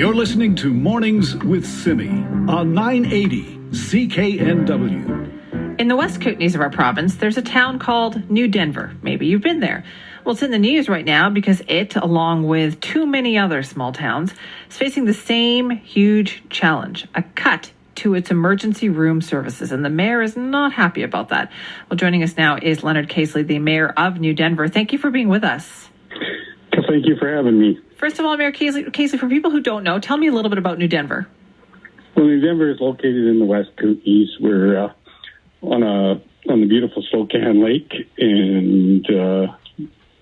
You're listening to Mornings with Simi on 980 CKNW. In the West Kootenays of our province, there's a town called New Denver. Maybe you've been there. Well, it's in the news right now because it, along with too many other small towns, is facing the same huge challenge, a cut to its emergency room services, and the mayor is not happy about that. Well, joining us now is Leonard Casley, the mayor of New Denver. Thank you for being with us. Thank you for having me. First of all, Mayor Casley, for people who don't know, tell me a little bit about New Denver. Well, New Denver is located in the West Kootenays. We're on the beautiful Slocan Lake and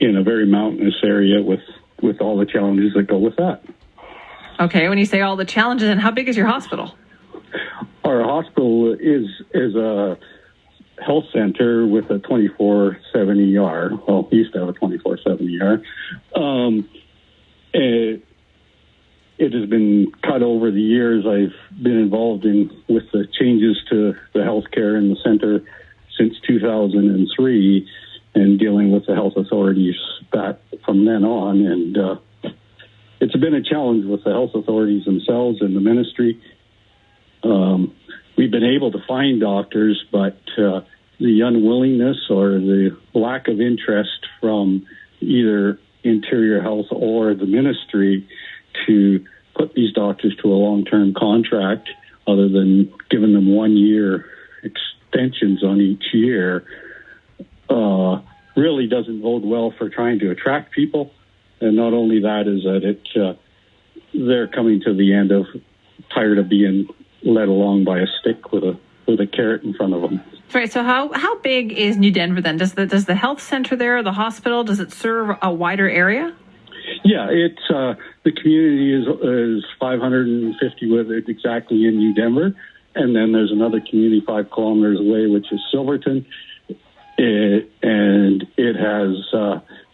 in a very mountainous area with all the challenges that go with that. Okay, when you say all the challenges, and how big is your hospital? Our hospital is a health center with a 24/7 ER. Well, we used to have a 24/7 ER. It has been cut over the years. I've been involved with the changes to the healthcare in the center since 2003 and dealing with the health authorities back from then on. And it's been a challenge with the health authorities themselves and the ministry. We've been able to find doctors, but the unwillingness or the lack of interest from either Interior Health or the ministry to put these doctors to a long-term contract other than giving them 1-year extensions on each year really doesn't bode well for trying to attract people. And not only that is that they're coming to the end of tired of being led along by a stick with a carrot in front of them. Right. So how big is New Denver then? Does the health center there, the hospital, does it serve a wider area? Yeah, it's the community is 550 with it exactly in New Denver, and then there's another community 5 kilometers away, which is Silverton, and it has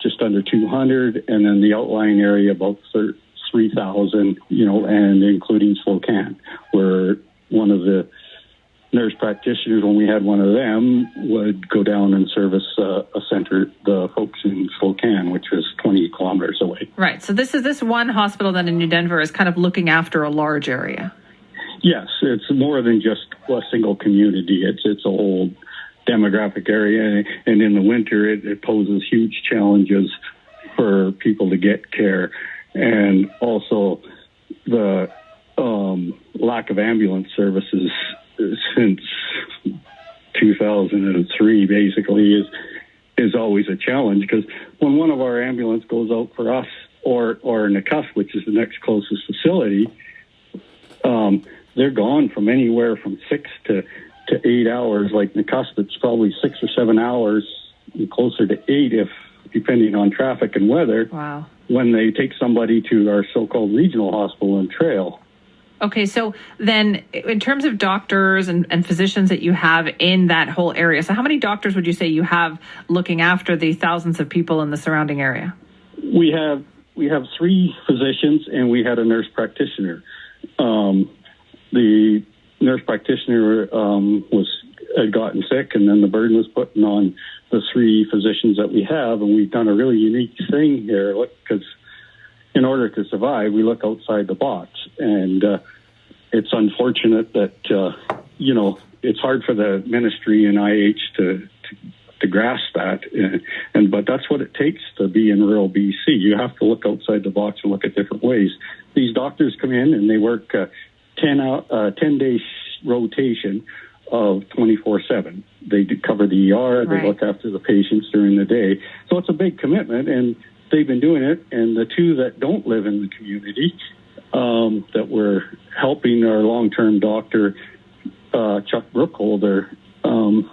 just under 200, and then the outlying area about 3,000, and including Slocan, where one of the nurse practitioners, when we had one of them, would go down and service a center, the folks in Slocan, which is 20 kilometers away. Right. So this one hospital then in New Denver is kind of looking after a large area. Yes, it's more than just a single community. It's a whole demographic area, and in the winter it poses huge challenges for people to get care, and also the lack of ambulance services since 2003 basically is always a challenge, because when one of our ambulance goes out for us or Nacuff, which is the next closest facility, they're gone from anywhere from 6 to 8 hours. Like Nacuff, it's probably 6 or 7 hours, and closer to 8 if depending on traffic and weather. Wow. When they take somebody to our so-called regional hospital and Trail. Okay, so then in terms of doctors and physicians that you have in that whole area, so how many doctors would you say you have looking after the thousands of people in the surrounding area? We have 3 physicians, and we had a nurse practitioner. The nurse practitioner had gotten sick, and then the burden was put on the 3 physicians that we have, and we've done a really unique thing here, because in order to survive, we look outside the box. And it's unfortunate that, it's hard for the ministry and IH to grasp that. But that's what it takes to be in rural BC. You have to look outside the box and look at different ways. These doctors come in and they work 10-day rotation of 24/7. They cover the ER, they look after the patients during the day. So it's a big commitment, and they've been doing it. And the 2 that don't live in the community that we're helping, our long-term doctor, Chuck Brookholder, who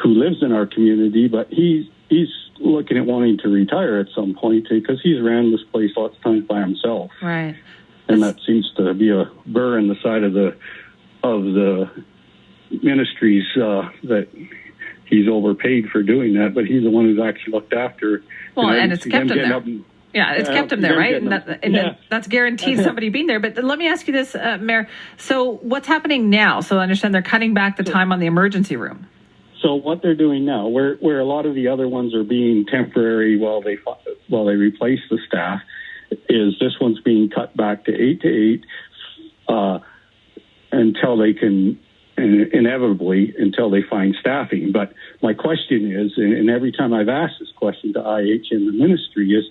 lives in our community, but he's looking at wanting to retire at some point because he's ran this place lots of times by himself. Right. And that seems to be a burr in the side of the ministries that he's overpaid for doing that, but he's the one who's actually looked after. Well, and it's kept him there. It's kept him there, right? And that's guaranteed somebody being there. But let me ask you this, Mayor. So what's happening now? So I understand they're cutting back the time on the emergency room. So what they're doing now, where a lot of the other ones are being temporary while they replace the staff, is this one's being cut back to 8 to 8 until they can, inevitably, until they find staffing. But my question is, and every time I've asked this question to IH and the ministry, is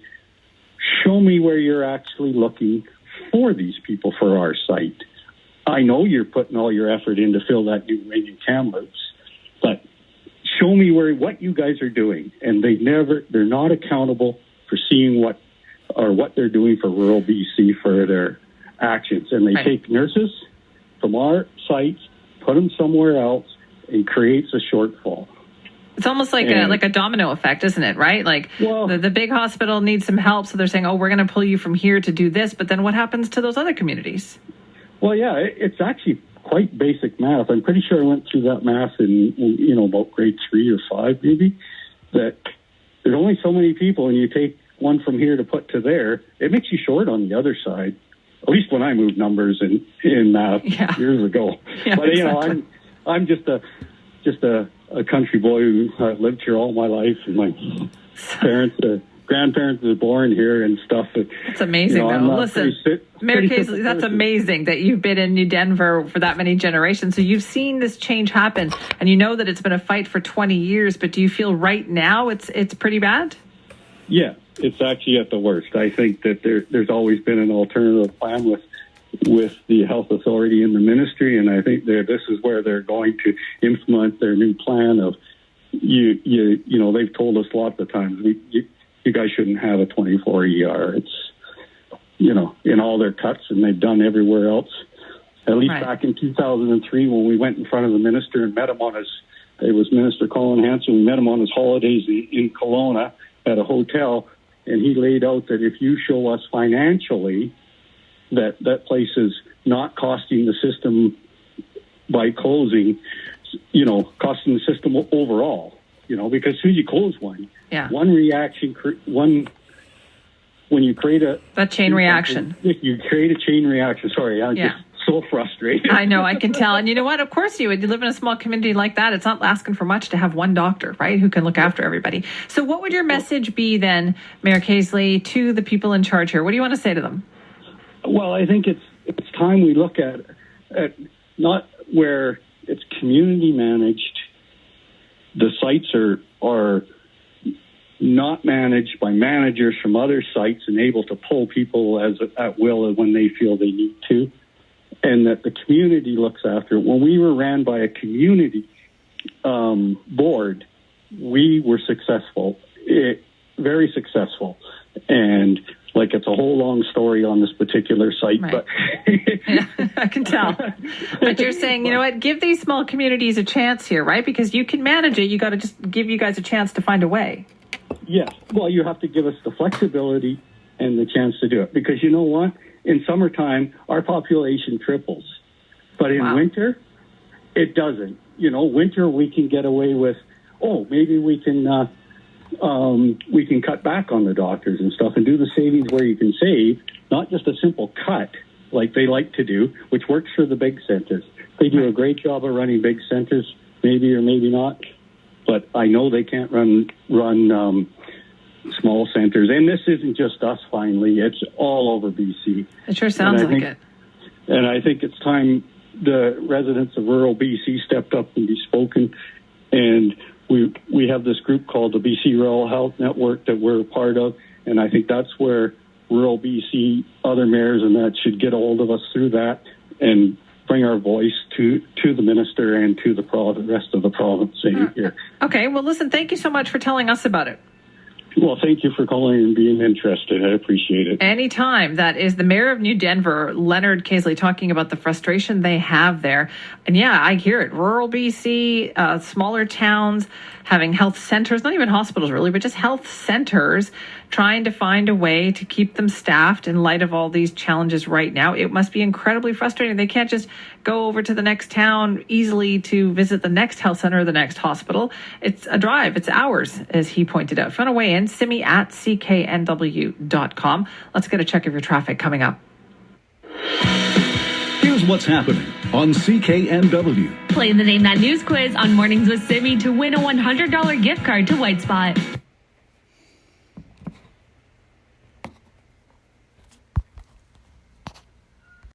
show me where you're actually looking for these people for our site. I know you're putting all your effort in to fill that new wing in Kamloops, but show me what you guys are doing. And they're not accountable for seeing what they're doing for rural BC for their actions. And they take nurses from our sites, put them somewhere else, and creates a shortfall. It's almost like a domino effect, isn't it? Right? Like the big hospital needs some help, so they're saying, "Oh, we're going to pull you from here to do this." But then what happens to those other communities? Well, yeah, it's actually quite basic math. I'm pretty sure I went through that math in about grade 3 or 5, maybe. That there's only so many people, and you take one from here to put to there, it makes you short on the other side. At least when I moved numbers in math years ago. Yeah, but exactly. I'm just a country boy who lived here all my life, and my grandparents were born here and stuff. That's amazing, though. Listen, Mayor Casley, that's amazing that you've been in New Denver for that many generations. So you've seen this change happen, and you know that it's been a fight for 20 years. But do you feel right now it's pretty bad? Yeah, it's actually at the worst. I think that there's always been an alternative plan with the health authority and the ministry, and I think this is where they're going to implement their new plan of you know, they've told us lots of times you guys shouldn't have a 24 ER. It's, you know, in all their cuts, and they've done everywhere else. At least back in 2003 when we went in front of the minister and met him it was Minister Colin Hanson, we met him on his holidays in Kelowna at a hotel, and he laid out that if you show us financially that place is not costing the system by closing, you know, costing the system overall, you know, because as soon as you close one reaction, when you create that chain reaction, you create a chain reaction. Sorry, I'm just so frustrated. I know, I can tell. And you know what? Of course you would. You live in a small community like that. It's not asking for much to have one doctor, right, who can look after everybody. So what would your message be then, Mayor Casley, to the people in charge here? What do you want to say to them? Well, I think it's time we look at not where it's community managed. The sites are not managed by managers from other sites and able to pull people at will when they feel they need to, and that the community looks after it. When we were ran by a community board, we were successful, very successful, and like it's a whole long story on this particular site, but I can tell. But you're saying, you know what, give these small communities a chance here, right? Because you can manage it. You got to just give you guys a chance to find a way. Yes. Well, you have to give us the flexibility and the chance to do it. Because you know what? In summertime, our population triples. But in winter, it doesn't. You know, winter we can get away with, maybe we can cut back on the doctors and stuff and do the savings where you can save, not just a simple cut like they like to do, which works for the big centers. They do a great job of running big centers, maybe or maybe not, but I know they can't run small centers. And this isn't just us, finally. It's all over BC. It sure sounds like it. And I think it's time the residents of rural BC stepped up and be spoken, and we have this group called the BC Rural Health Network that we're a part of, and I think that's where rural BC, other mayors and that should get a hold of us through that and bring our voice to the minister and to the rest of the province here. Okay, well, listen, thank you so much for telling us about it. Well, thank you for calling and being interested. I appreciate it. Anytime. That is the mayor of New Denver, Leonard Casley, talking about the frustration they have there. And yeah, I hear it. Rural BC, smaller towns, having health centers, not even hospitals really, but just health centers, trying to find a way to keep them staffed in light of all these challenges right now. It must be incredibly frustrating. They can't just go over to the next town easily to visit the next health center or the next hospital. It's a drive. It's hours, as he pointed out. If you want to weigh in, Simi at cknw.com. Let's get a check of your traffic coming up. Here's what's happening on CKNW. Play the Name That News quiz on Mornings with Simi to win a $100 gift card to White Spot.